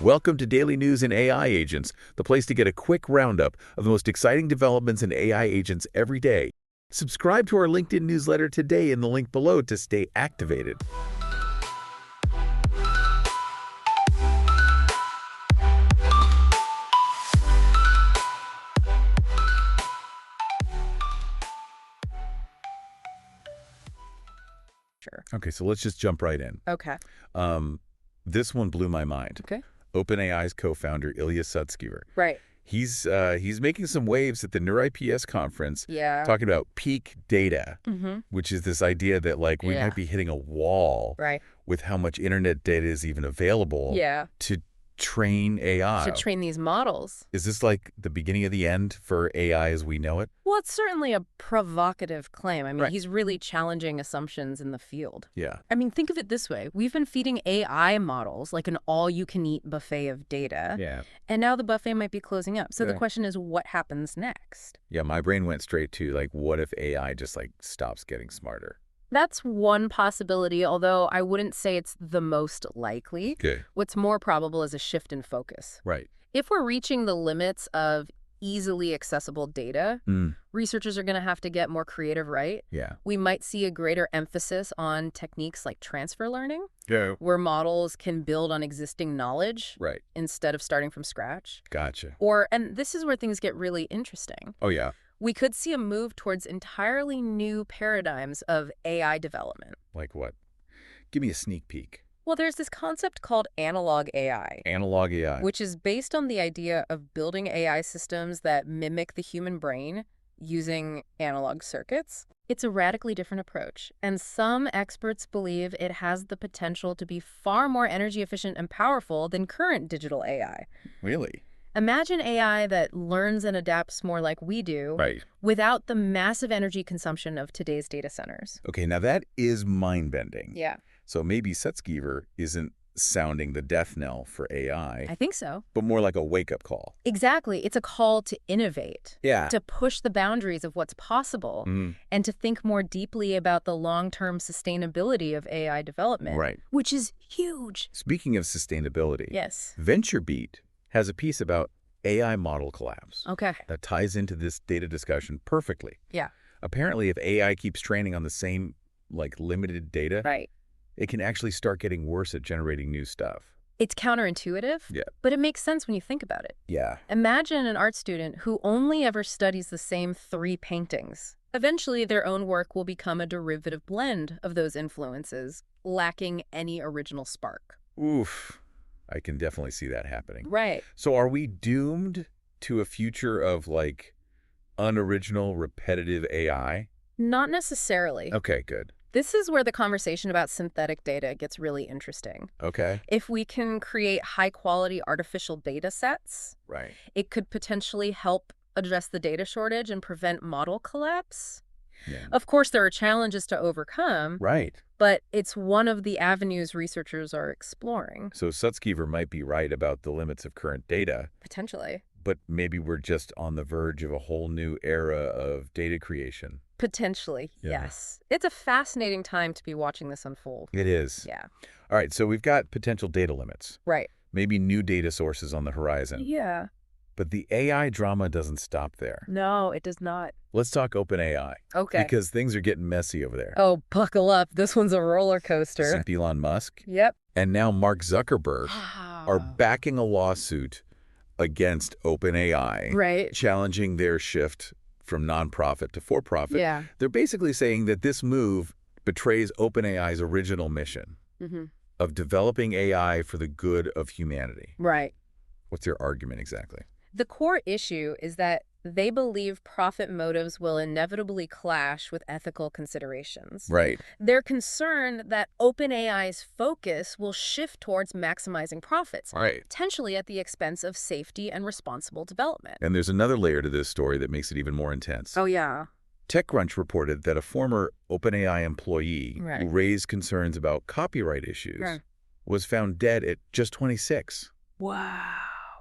Welcome to Daily News in AI Agents, the place to get a quick roundup of the most exciting developments in AI agents every day. Subscribe to our LinkedIn newsletter today in the link below to stay activated. Sure. Okay, so let's just jump right in. Okay. This one blew my mind. Okay. OpenAI's co-founder, Ilya Sutskever. Right. He's making some waves at the NeurIPS conference, Yeah. talking about peak data, Mm-hmm. which is this idea that we Yeah. might be hitting a wall Right. with how much internet data is even available Yeah. to train AI. To train these models. Is this like the beginning of the end for AI as we know it? Well, it's certainly a provocative claim. I mean, Right. he's really challenging assumptions in the field. Yeah. I mean, think of it this way. We've been feeding AI models like an all-you-can-eat buffet of data. Yeah. And now the buffet might be closing up. So the Yeah. question is, what happens next? Yeah, my brain went straight to what if AI just stops getting smarter? That's one possibility, although I wouldn't say it's the most likely. Okay. What's more probable is a shift in focus. Right. If we're reaching the limits of easily accessible data, researchers are going to have to get more creative, right? Yeah. We might see a greater emphasis on techniques like transfer learning, Yeah. where models can build on existing knowledge Right. instead of starting from scratch. Gotcha. And this is where things get really interesting. Oh, yeah. We could see a move towards entirely new paradigms of AI development. Like what? Give me a sneak peek. Well, there's this concept called analog AI. Analog AI. Which is based on the idea of building AI systems that mimic the human brain using analog circuits. It's a radically different approach, and some experts believe it has the potential to be far more energy efficient and powerful than current digital AI. Really? Imagine AI that learns and adapts more like we do, Right. without the massive energy consumption of today's data centers. Okay, now that is mind-bending. Yeah, So maybe Sutskever isn't sounding the death knell for AI, I think so. but more like a wake-up call. Exactly. It's a call to innovate. Yeah. To push the boundaries of what's possible, and to think more deeply about the long-term sustainability of AI development. Right. Which is huge. Speaking of sustainability, Yes. VentureBeat has a piece about AI model collapse Okay. that ties into this data discussion perfectly. Yeah. Apparently, if AI keeps training on the same, limited data, Right. it can actually start getting worse at generating new stuff. It's counterintuitive, Yeah. but it makes sense when you think about it. Yeah. Imagine an art student who only ever studies the same 3 paintings. Eventually, their own work will become a derivative blend of those influences, lacking any original spark. Oof. I can definitely see that happening. Right. So are we doomed to a future of, unoriginal, repetitive AI? Not necessarily. Okay, good. This is where the conversation about synthetic data gets really interesting. Okay. If we can create high-quality artificial data sets, Right. it could potentially help address the data shortage and prevent model collapse. Yeah. Of course, there are challenges to overcome, Right. but it's one of the avenues researchers are exploring. So Sutskever might be right about the limits of current data, Potentially. but maybe we're just on the verge of a whole new era of data creation. Potentially, Yeah. yes. It's a fascinating time to be watching this unfold. It is. Yeah. All right, so we've got potential data limits, Right. maybe new data sources on the horizon. Yeah. But the AI drama doesn't stop there. No, it does not. Let's talk OpenAI. Okay. Because things are getting messy over there. Oh, buckle up. This one's a roller coaster. Since Elon Musk Yep. and now Mark Zuckerberg are backing a lawsuit against OpenAI, Right. challenging their shift from nonprofit to for-profit. Yeah. They're basically saying that this move betrays OpenAI's original mission Mm-hmm. of developing AI for the good of humanity. Right. What's their argument exactly? The core issue is that they believe profit motives will inevitably clash with ethical considerations. Right. They're concerned that OpenAI's focus will shift towards maximizing profits, Right. potentially at the expense of safety and responsible development. And there's another layer to this story that makes it even more intense. Oh, yeah. TechCrunch reported that a former OpenAI employee Right. who raised concerns about copyright issues Right. was found dead at just 26. Wow.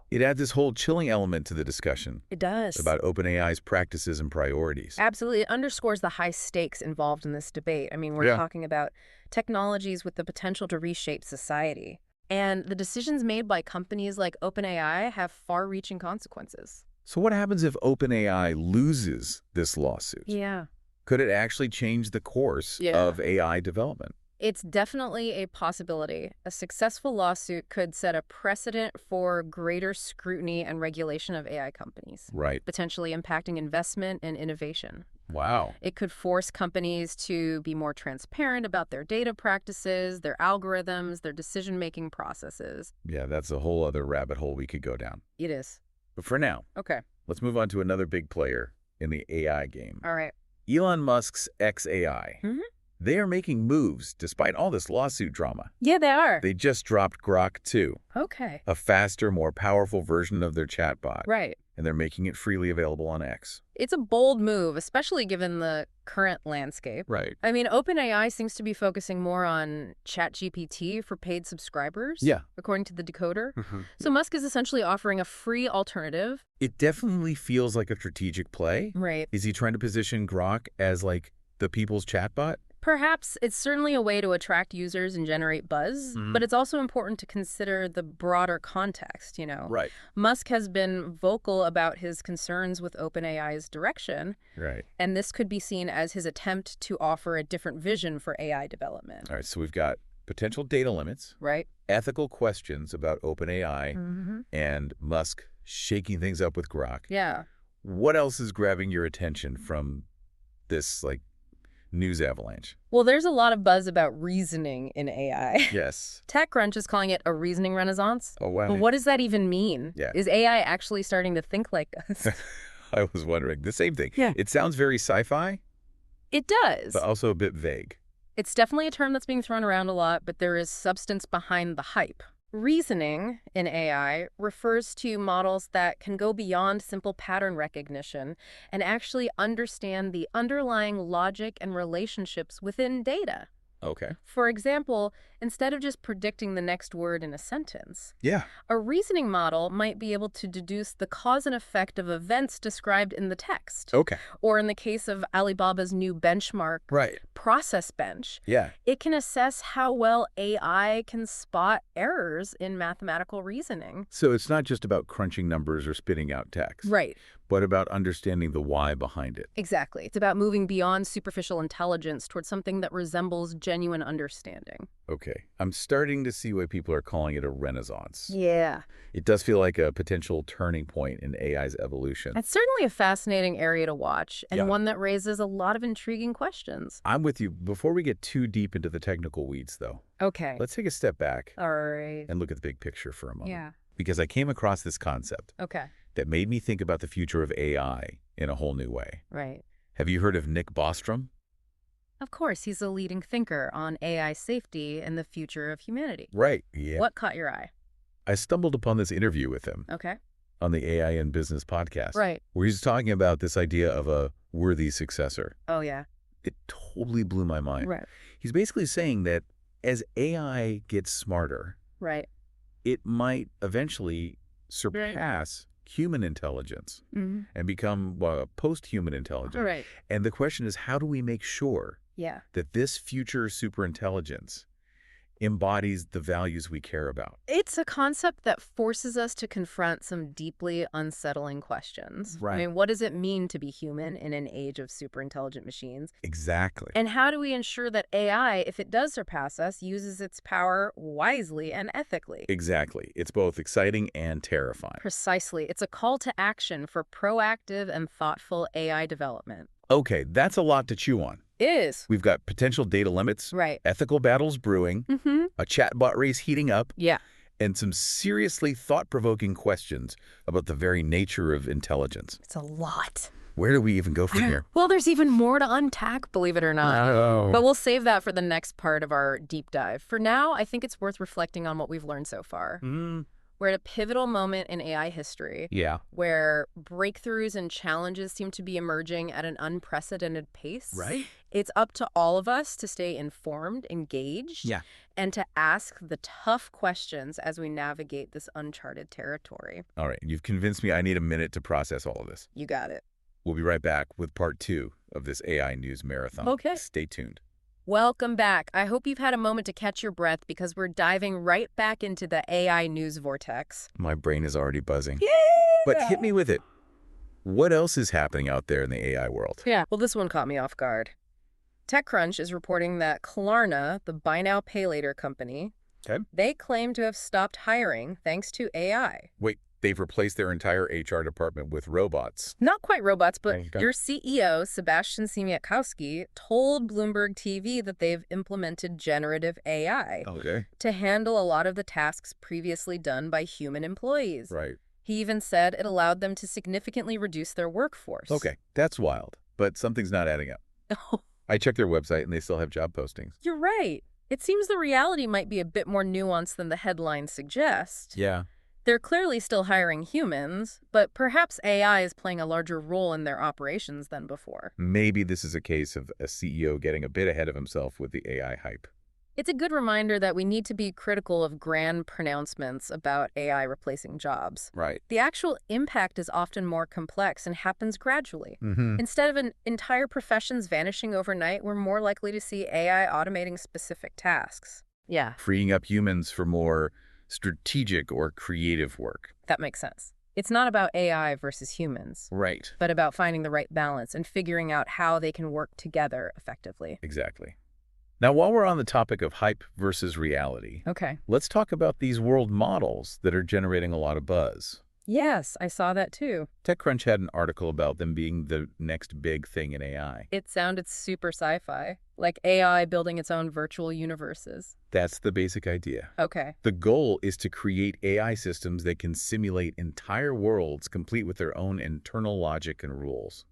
It adds this whole chilling element to the discussion It does. about OpenAI's practices and priorities. Absolutely. It underscores the high stakes involved in this debate. I mean, we're Yeah. talking about technologies with the potential to reshape society. And the decisions made by companies like OpenAI have far-reaching consequences. So what happens if OpenAI loses this lawsuit? Yeah. Could it actually change the course of AI development? It's definitely a possibility. A successful lawsuit could set a precedent for greater scrutiny and regulation of AI companies, Right. potentially impacting investment and innovation. Wow. It could force companies to be more transparent about their data practices, their algorithms, their decision-making processes. Yeah, that's a whole other rabbit hole we could go down. It is. But for now, Okay. let's move on to another big player in the AI game. All right. Elon Musk's XAI. Mm-hmm. They are making moves despite all this lawsuit drama. Yeah, they are. They just dropped Grok 2, Okay. a faster, more powerful version of their chatbot. Right. And they're making it freely available on X. It's a bold move, especially given the current landscape. Right. I mean, OpenAI seems to be focusing more on ChatGPT for paid subscribers, Yeah. according to the Decoder. So Musk is essentially offering a free alternative. It definitely feels like a strategic play. Right. Is he trying to position Grok as like the people's chatbot? Perhaps it's certainly a way to attract users and generate buzz, but it's also important to consider the broader context, Right. Musk has been vocal about his concerns with OpenAI's direction, Right. and this could be seen as his attempt to offer a different vision for AI development. All right, so we've got potential data limits, Right? ethical questions about OpenAI, and Musk shaking things up with Grok. Yeah. What else is grabbing your attention from this, news avalanche? Well, there's a lot of buzz about reasoning in AI. Yes. TechCrunch is calling it a reasoning renaissance. Oh, wow. But what does that even mean? Yeah. Is AI actually starting to think like us? I was wondering the same thing. Yeah. It sounds very sci-fi, It does. but also a bit vague. It's definitely a term that's being thrown around a lot, but there is substance behind the hype. Reasoning in AI refers to models that can go beyond simple pattern recognition and actually understand the underlying logic and relationships within data. Okay. For example, instead of just predicting the next word in a sentence, Yeah. a reasoning model might be able to deduce the cause and effect of events described in the text. Okay. Or in the case of Alibaba's new benchmark, Right. Process Bench, Yeah. it can assess how well AI can spot errors in mathematical reasoning. So it's not just about crunching numbers or spitting out text, Right. but about understanding the why behind it. Exactly. It's about moving beyond superficial intelligence towards something that resembles genuine understanding. Okay. I'm starting to see why people are calling it a renaissance. Yeah. It does feel like a potential turning point in AI's evolution. It's certainly a fascinating area to watch, and Yeah. one that raises a lot of intriguing questions. I'm with you. Before we get too deep into the technical weeds, though, Okay. let's take a step back All right. and look at the big picture for a moment. Yeah. Because I came across this concept Okay. that made me think about the future of AI in a whole new way. Right. Have you heard of Nick Bostrom? Of course, he's a leading thinker on AI safety and the future of humanity. Right. Yeah. What caught your eye? I stumbled upon this interview with him Okay. on the AI in Business podcast, Right. where he's talking about this idea of a worthy successor. Oh, yeah. It totally blew my mind. Right. He's basically saying that as AI gets smarter, Right. it might eventually surpass human intelligence Mm-hmm. and become post-human intelligence. Right. And the question is, how do we make sure Yeah. that this future superintelligence embodies the values we care about? It's a concept that forces us to confront some deeply unsettling questions. Right. I mean, what does it mean to be human in an age of superintelligent machines? Exactly. And how do we ensure that AI, if it does surpass us, uses its power wisely and ethically? Exactly. It's both exciting and terrifying. Precisely. It's a call to action for proactive and thoughtful AI development. Okay, that's a lot to chew on. Is. We've got potential data limits, Right. ethical battles brewing, Mm-hmm. a chatbot race heating up, Yeah. and some seriously thought-provoking questions about the very nature of intelligence. It's a lot. Where do we even go from here? Well, there's even more to unpack, believe it or not. Oh. But we'll save that for the next part of our deep dive. For now, I think it's worth reflecting on what we've learned so far. We're at a pivotal moment in AI history Yeah. where breakthroughs and challenges seem to be emerging at an unprecedented pace. Right? It's up to all of us to stay informed, engaged, Yeah. and to ask the tough questions as we navigate this uncharted territory. All right. You've convinced me I need a minute to process all of this. You got it. We'll be right back with part 2 of this AI news marathon. Okay. Stay tuned. Welcome back. I hope you've had a moment to catch your breath because we're diving right back into the AI news vortex. My brain is already buzzing. Yeah! But hit me with it. What else is happening out there in the AI world? Yeah. Well, this one caught me off guard. TechCrunch is reporting that Klarna, the buy now, pay later company, Okay. they claim to have stopped hiring thanks to AI. Wait, they've replaced their entire HR department with robots. Not quite robots, but Okay. your CEO, Sebastian Siemiatkowski, told Bloomberg TV that they've implemented generative AI Okay. to handle a lot of the tasks previously done by human employees. Right. He even said it allowed them to significantly reduce their workforce. Okay, that's wild. But something's not adding up. I checked their website and they still have job postings. You're right. It seems the reality might be a bit more nuanced than the headlines suggest. Yeah. They're clearly still hiring humans, but perhaps AI is playing a larger role in their operations than before. Maybe this is a case of a CEO getting a bit ahead of himself with the AI hype. It's a good reminder that we need to be critical of grand pronouncements about AI replacing jobs. Right. The actual impact is often more complex and happens gradually. Instead of an entire professions vanishing overnight, we're more likely to see AI automating specific tasks. Yeah, Freeing up humans for more strategic or creative work. that makes sense. It's not about AI versus humans, Right. but about finding the right balance and figuring out how they can work together effectively. Exactly. Now, while we're on the topic of hype versus reality, Okay. let's talk about these world models that are generating a lot of buzz. Yes, I saw that too. TechCrunch had an article about them being the next big thing in AI. It sounded super sci-fi, like AI building its own virtual universes. That's the basic idea. Okay. The goal is to create AI systems that can simulate entire worlds complete with their own internal logic and rules.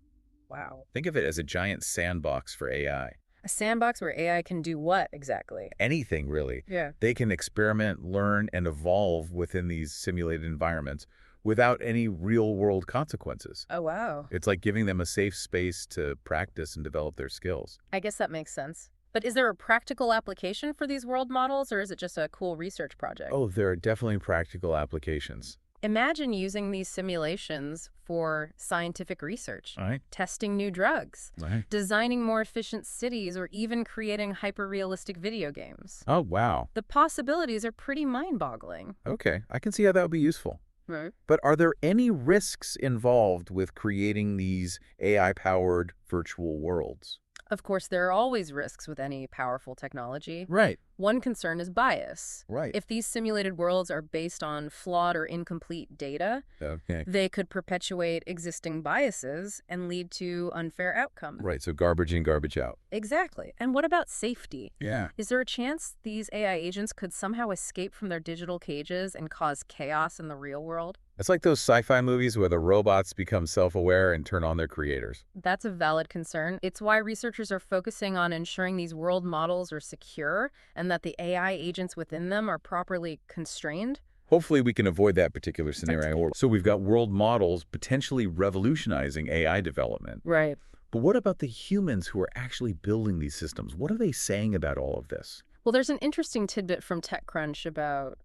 Wow. Think of it as a giant sandbox for AI. A sandbox where AI can do what exactly? Anything, really. Yeah. They can experiment, learn, and evolve within these simulated environments without any real-world consequences. Oh, wow. It's like giving them a safe space to practice and develop their skills. I guess that makes sense. But is there a practical application for these world models, or is it just a cool research project? Oh, there are definitely practical applications. Imagine using these simulations for scientific research, All right? testing new drugs, Right. designing more efficient cities, or even creating hyper-realistic video games. Oh, wow. The possibilities are pretty mind-boggling. Okay, I can see how that would be useful. Right. But are there any risks involved with creating these AI-powered virtual worlds? Of course, there are always risks with any powerful technology. Right. One concern is bias. Right. If these simulated worlds are based on flawed or incomplete data, Okay. they could perpetuate existing biases and lead to unfair outcomes. Right, so garbage in, garbage out. Exactly. And what about safety? Yeah. Is there a chance these AI agents could somehow escape from their digital cages and cause chaos in the real world? It's like those sci-fi movies where the robots become self-aware and turn on their creators. That's a valid concern. It's why researchers are focusing on ensuring these world models are secure and that the AI agents within them are properly constrained. Hopefully we can avoid that particular scenario. So we've got world models potentially revolutionizing AI development. Right. But what about the humans who are actually building these systems? What are they saying about all of this? Well, there's an interesting tidbit from TechCrunch about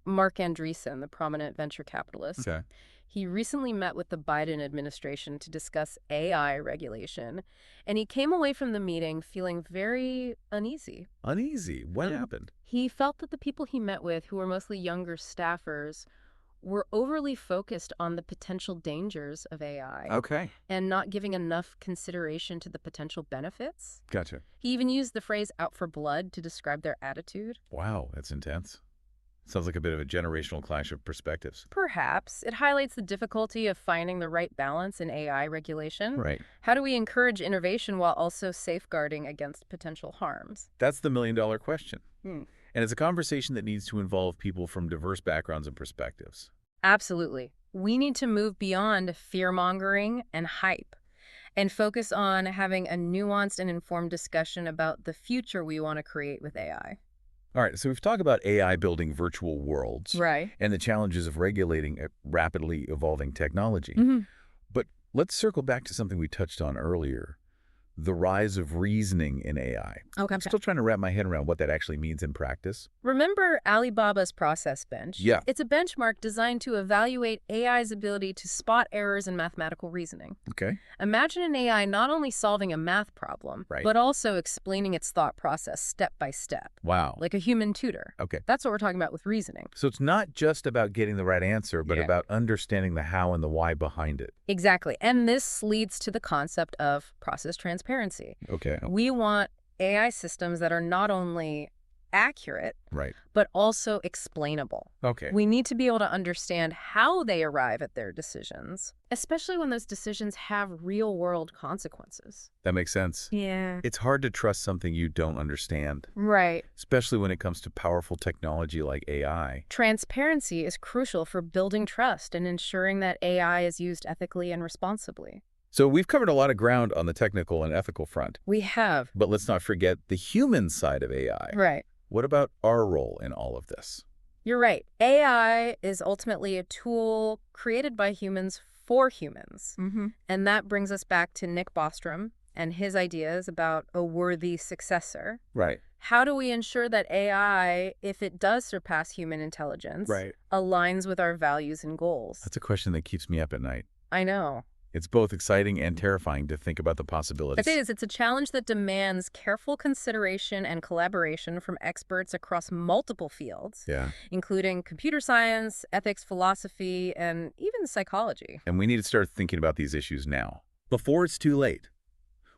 Mark Andreessen, the prominent venture capitalist. Okay. He recently met with the Biden administration to discuss AI regulation, and he came away from the meeting feeling very uneasy. Uneasy. What happened? He felt that the people he met with, who were mostly younger staffers, were overly focused on the potential dangers of AI Okay. and not giving enough consideration to the potential benefits. Gotcha. He even used the phrase out for blood to describe their attitude. Wow, that's intense. Sounds like a bit of a generational clash of perspectives. Perhaps. It highlights the difficulty of finding the right balance in AI regulation. Right. How do we encourage innovation while also safeguarding against potential harms? That's the million-dollar question. Hmm. And it's a conversation that needs to involve people from diverse backgrounds and perspectives. Absolutely. We need to move beyond fear-mongering and hype and focus on having a nuanced and informed discussion about the future we want to create with AI. All right, so we've talked about AI building virtual worlds Right. and the challenges of regulating a rapidly evolving technology. Mm-hmm. But let's circle back to something we touched on earlier, the rise of reasoning in AI. Okay. I'm still trying to wrap my head around what that actually means in practice. Remember Alibaba's process bench? Yeah. It's a benchmark designed to evaluate AI's ability to spot errors in mathematical reasoning. Okay. Imagine an AI not only solving a math problem, Right. but also explaining its thought process step by step, Wow. like a human tutor. Okay. That's what we're talking about with reasoning. So it's not just about getting the right answer, but Yeah. about understanding the how and the why behind it. Exactly. And this leads to the concept of process transparency. Okay. We want AI systems that are not only accurate, Right. but also explainable. Okay. We need to be able to understand how they arrive at their decisions, especially when those decisions have real-world consequences. That makes sense. Yeah. It's hard to trust something you don't understand, Right. especially when it comes to powerful technology like AI. Transparency is crucial for building trust and ensuring that AI is used ethically and responsibly. So we've covered a lot of ground on the technical and ethical front, We have. but let's not forget the human side of AI. Right. What about our role in all of this? You're right. AI is ultimately a tool created by humans for humans. And that brings us back to Nick Bostrom and his ideas about a worthy successor. Right. How do we ensure that AI, if it does surpass human intelligence, aligns with our values and goals? That's a question that keeps me up at night. I know. It's both exciting and terrifying to think about the possibilities. It is. It's a challenge that demands careful consideration and collaboration from experts across multiple fields, Yeah. including computer science, ethics, philosophy, and even psychology. And we need to start thinking about these issues now, before it's too late.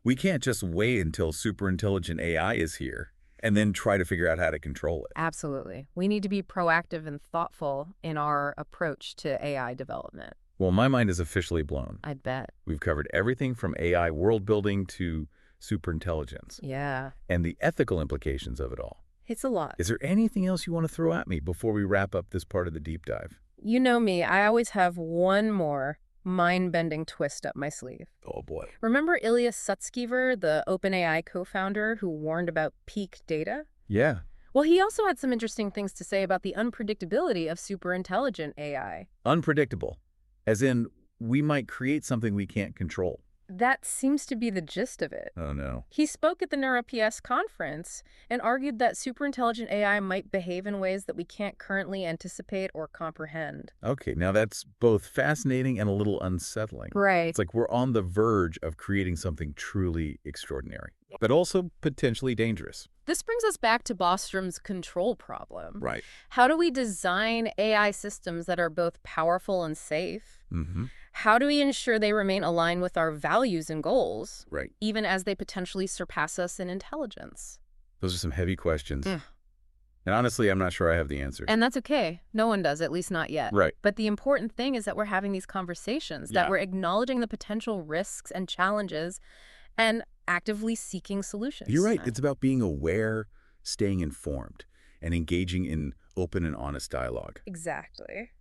We can't just wait until superintelligent AI is here and then try to figure out how to control it. Absolutely. We need to be proactive and thoughtful in our approach to AI development. Well, my mind is officially blown. I'd bet. We've covered everything from AI world building to superintelligence Yeah. and the ethical implications of it all. It's a lot. Is there anything else you want to throw at me before we wrap up this part of the deep dive? You know me, I always have one more mind-bending twist up my sleeve. Oh, boy. Remember Ilya Sutskever, the OpenAI co-founder who warned about peak data? Yeah. Well, he also had some interesting things to say about the unpredictability of superintelligent AI. Unpredictable. As in, we might create something we can't control. That seems to be the gist of it. Oh, no. He spoke at the NeuroPS conference and argued that superintelligent AI might behave in ways that we can't currently anticipate or comprehend. Okay, now that's both fascinating and a little unsettling. Right. It's like we're on the verge of creating something truly extraordinary, but also potentially dangerous. This brings us back to Bostrom's control problem. Right. How do we design AI systems that are both powerful and safe? Mm-hmm. How do we ensure they remain aligned with our values and goals, Right. even as they potentially surpass us in intelligence? Those are some heavy questions. Mm. And honestly, I'm not sure I have the answers. And that's okay. No one does, at least not yet. Right. But the important thing is that we're having these conversations, that Yeah. we're acknowledging the potential risks and challenges and actively seeking solutions. You're right. It's about being aware, staying informed, and engaging in open and honest dialogue. Exactly.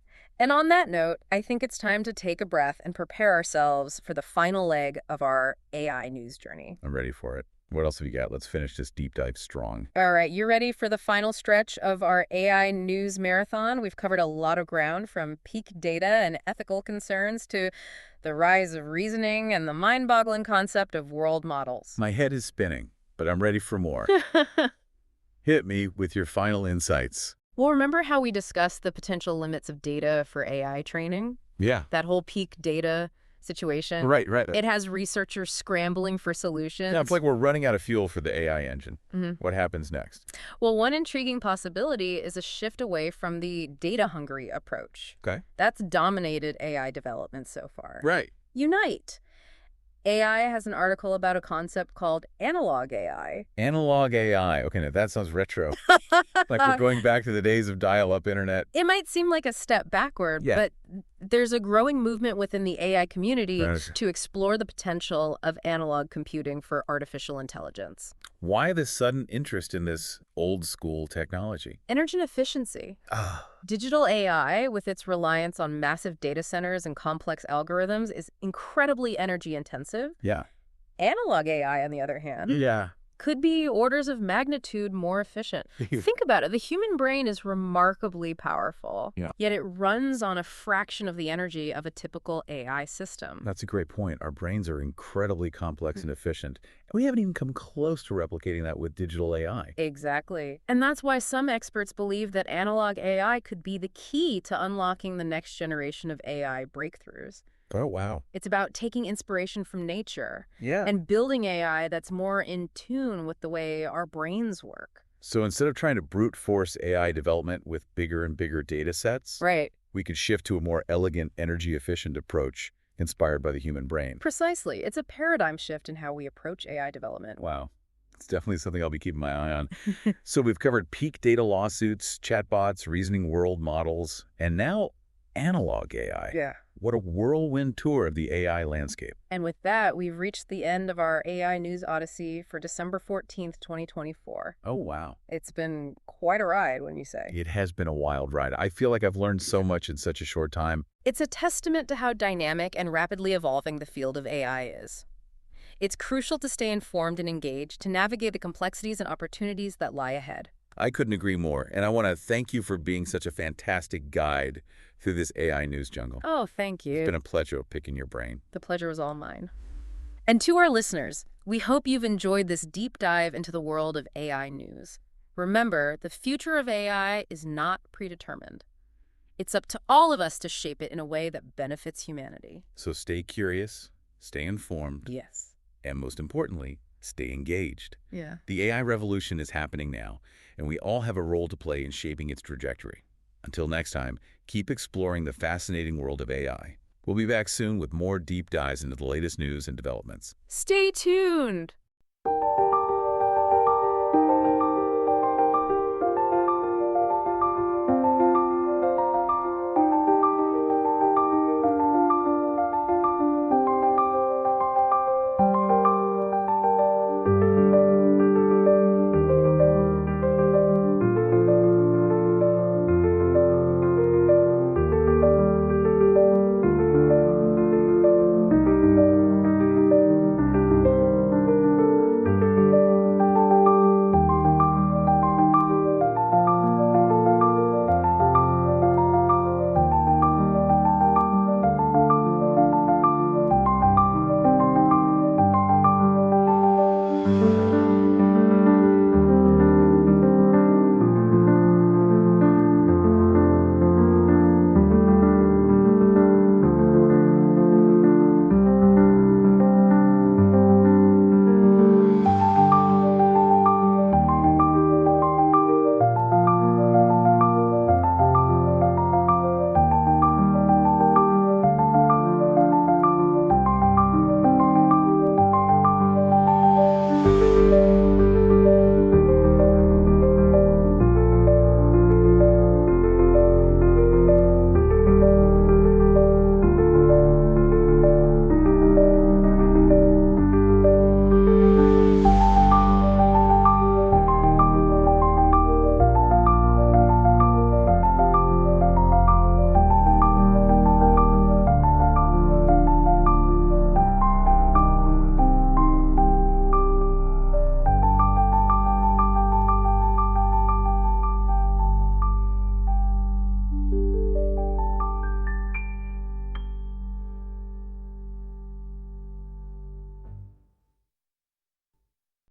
And on that note, I think it's time to take a breath and prepare ourselves for the final leg of our AI news journey. I'm ready for it. What else have you got? Let's finish this deep dive strong. All right, you ready for the final stretch of our AI news marathon? We've covered a lot of ground, from peak data and ethical concerns to the rise of reasoning and the mind-boggling concept of world models. My head is spinning, but I'm ready for more. Hit me with your final insights. Well, remember how we discussed the potential limits of data for AI training? Yeah. That whole peak data situation? Right. It has researchers scrambling for solutions. Yeah, it's like we're running out of fuel for the AI engine. Mhm. What happens next? Well, one intriguing possibility is a shift away from the data-hungry approach. Okay. That's dominated AI development so far. Right. Unite. AI has an article about a concept called analog AI. Analog AI. Okay, now that sounds retro. Like we're going back to the days of dial-up internet. It might seem like a step backward, Yeah. but there's a growing movement within the AI community Right. to explore the potential of analog computing for artificial intelligence. Why this sudden interest in this old-school technology? Energy efficiency. Digital AI, with its reliance on massive data centers and complex algorithms, is incredibly energy intensive. Yeah. Analog AI, on the other hand, Yeah. could be orders of magnitude more efficient. Think about it. The human brain is remarkably powerful, Yeah. yet it runs on a fraction of the energy of a typical AI system. That's a great point. Our brains are incredibly complex and efficient, and we haven't even come close to replicating that with digital AI. Exactly. And that's why some experts believe that analog AI could be the key to unlocking the next generation of AI breakthroughs. Oh, wow. It's about taking inspiration from nature Yeah. and building AI that's more in tune with the way our brains work. So instead of trying to brute force AI development with bigger and bigger data sets, Right. we could shift to a more elegant, energy-efficient approach inspired by the human brain. Precisely. It's a paradigm shift in how we approach AI development. Wow. It's definitely something I'll be keeping my eye on. So we've covered peak data lawsuits, chatbots, reasoning world models, and now analog AI. Yeah. What a whirlwind tour of the AI landscape. And with that, we've reached the end of our AI News Odyssey for December 14th, 2024. Oh, wow. It's been quite a ride, wouldn't you say? It has been a wild ride. I feel like I've learned so much in such a short time. It's a testament to how dynamic and rapidly evolving the field of AI is. It's crucial to stay informed and engaged to navigate the complexities and opportunities that lie ahead. I couldn't agree more, and I want to thank you for being such a fantastic guide through this AI news jungle. Oh, thank you. It's been a pleasure picking your brain. The pleasure was all mine. And to our listeners, we hope you've enjoyed this deep dive into the world of AI news. Remember, the future of AI is not predetermined. It's up to all of us to shape it in a way that benefits humanity. So stay curious, stay informed, Yes. and most importantly, stay engaged. Yeah. The AI revolution is happening now, and we all have a role to play in shaping its trajectory. Until next time, keep exploring the fascinating world of AI. We'll be back soon with more deep dives into the latest news and developments. Stay tuned!